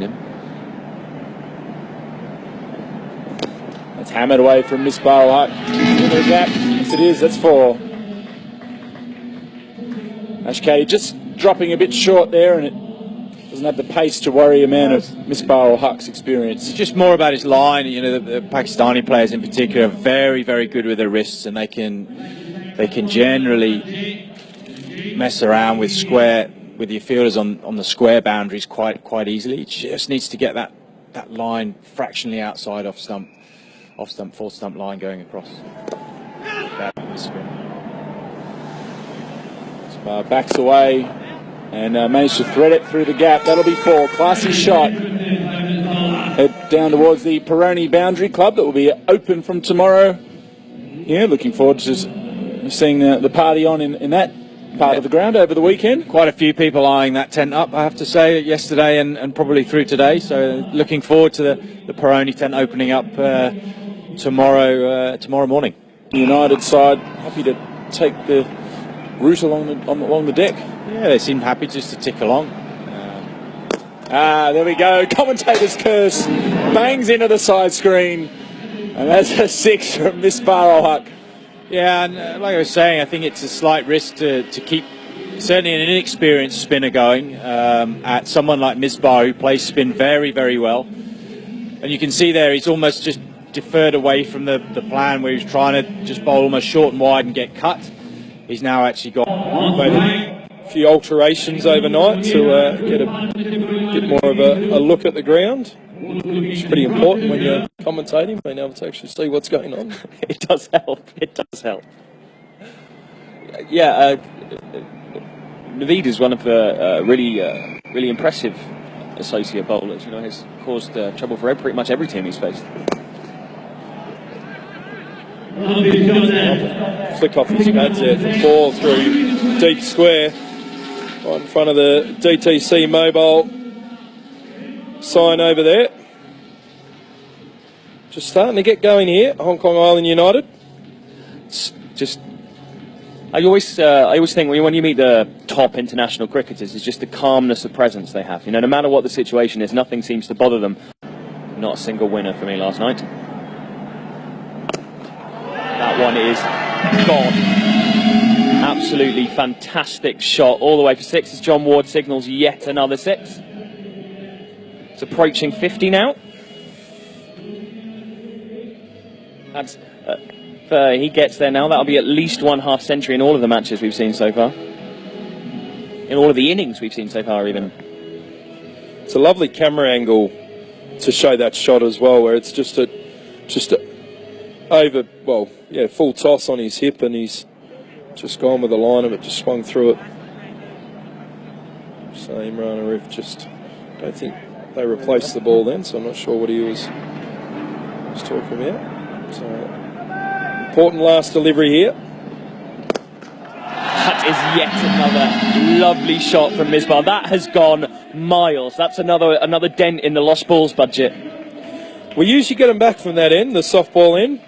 him. That's hammered away from Misbah Ul Haq. Yes, it is. That's 4. Ashkadi just dropping a bit short there, and it doesn't have the pace to worry a man of Misbah Ul Haq's experience. It's just more about his line. You know, the Pakistani players in particular are very, very good with their wrists, and they can generally mess around with the fielders on the square boundaries quite easily. It just needs to get that line fractionally outside off stump, fourth stump line going across. Backs away and managed to thread it through the gap. That'll be 4. Classy shot. Head down towards the Peroni Boundary Club that will be open from tomorrow. Yeah, looking forward to just seeing the party on in that part of the ground over the weekend. Quite a few people eyeing that tent up, I have to say, yesterday and probably through today. So looking forward to the Peroni tent opening up tomorrow morning. The United side happy to take the route along the deck. Yeah, they seem happy just to tick along. There we go. Commentator's curse bangs into the side screen, and that's a 6 from Misbah Ul Haq. Yeah, and like I was saying, I think it's a slight risk to keep certainly an inexperienced spinner going at someone like Misbah, who plays spin very, very well. And you can see there he's almost just deferred away from the plan where he was trying to just bowl almost short and wide and get cut. He's now actually got a few alterations overnight to get a bit more of a look at the ground. It's pretty important when you're commentating, being able to actually see what's going on. It does help. It does help. Yeah, Naveed is one of the really impressive associate bowlers. You know, has caused trouble for pretty much every team he's faced. Flick off his pads there for 4 through deep square, right in front of the DTC mobile sign over there. Just starting to get going here, Hong Kong Island United. It's just, I always think when you meet the top international cricketers, it's just the calmness of presence they have. You know, no matter what the situation is, nothing seems to bother them. Not a single winner for me last night. That one is gone. Absolutely fantastic shot all the way for 6 as John Ward signals yet another 6. It's approaching 50 now. That's if he gets there now, that'll be at least 1 half century in all of the matches we've seen so far. In all of the innings we've seen so far, even. It's a lovely camera angle to show that shot as well, where it's just a full toss on his hip, and he's just gone with the line of it, just swung through it. So Imran Arif just, don't think they replaced the ball then, so I'm not sure what he was talking about. So important last delivery here. That is yet another lovely shot from Misbah. That has gone miles. That's another dent in the lost balls budget. We usually get them back from that end, the softball end.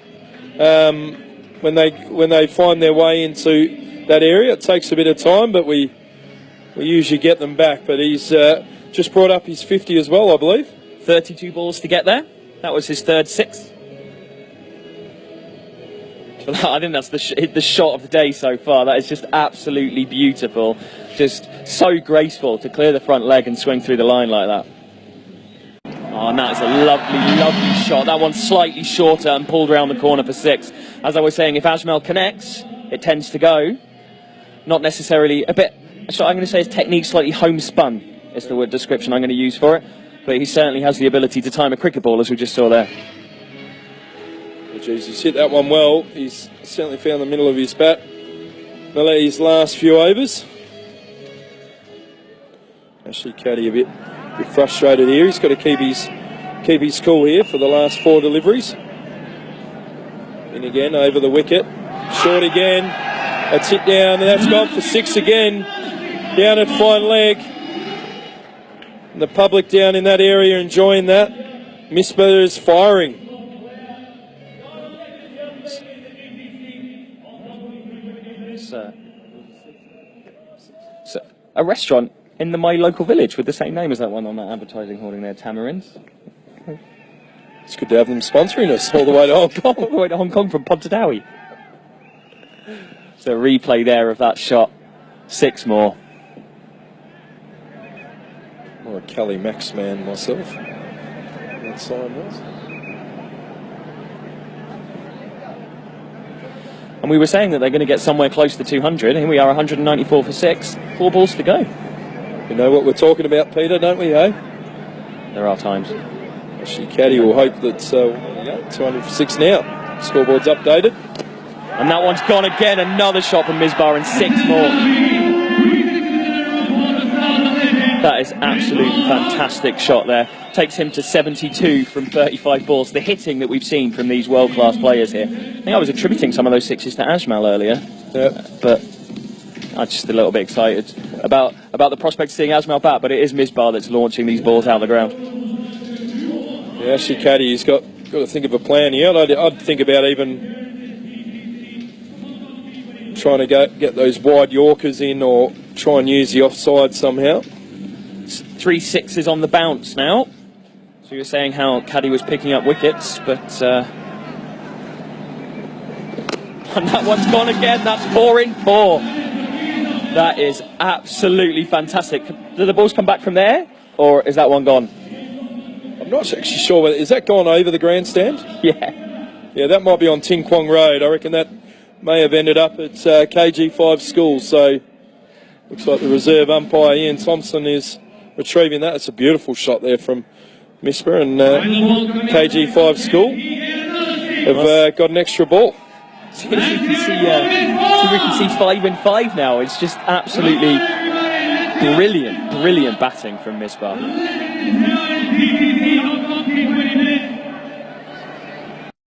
When they find their way into that area, it takes a bit of time, but we usually get them back. But he's just brought up his 50 as well, I believe. 32 balls to get there. That was his third 6. I think that's the shot of the day so far. That is just absolutely beautiful. Just so graceful to clear the front leg and swing through the line like that. Oh, and that is a lovely, lovely shot. That one's slightly shorter and pulled around the corner for 6. As I was saying, if Ajmal connects, it tends to go. Not necessarily a bit. So I'm going to say his technique slightly homespun is the word description I'm going to use for it. But he certainly has the ability to time a cricket ball, as we just saw there. Oh, geez, he's hit that one well. He's certainly found the middle of his bat. His last few overs. Ashley Caddy a bit frustrated here. He's got to keep his cool here for the last 4 deliveries. In again over the wicket. Short again. That's hit down, and that's gone for 6 again. Down at fine leg. And the public down in that area enjoying that. Misbah is firing. So a restaurant in my local village with the same name as that one on that advertising hoarding there, Tamarinds. It's good to have them sponsoring us all the way to Hong Kong. All the way to Hong Kong from Pontardawe. So a replay there of that shot. 6 more. I'm a Kelly Max man myself. That sign was. And we were saying that they're going to get somewhere close to 200. Here we are, 194 for 6. 4 balls to go. You know what we're talking about, Peter, don't we, eh? There are times. Actually, Caddy will hope that 200 for 6 now. Scoreboard's updated. And that one's gone again. Another shot from Misbah and 6 more. That is absolutely fantastic shot there. Takes him to 72 from 35 balls. The hitting that we've seen from these world-class players here. I think I was attributing some of those 6s to Ajmal earlier. Yep. But I'm just a little bit excited about the prospect of seeing Ajmal bat, but it is Misbah that's launching these balls out of the ground. Yeah, actually, Caddy, he's got to think of a plan here. I'd think about even trying to get those wide Yorkers in or try and use the offside somehow. 3 6s on the bounce now. So you were saying how Caddy was picking up wickets, but and that one's gone again. That's 4 in 4. That is absolutely fantastic. Do the balls come back from there, or is that one gone? I'm not actually sure whether is that gone over the grandstand. Yeah, That might be on Tin Kwong Road. I reckon that may have ended up at KG5 School. So looks like the reserve umpire Ian Thompson is retrieving that. It's a beautiful shot there from Misbah, and KG5 School have got an extra ball. So we can see 5 in 5 now. It's just absolutely brilliant batting from Misbah.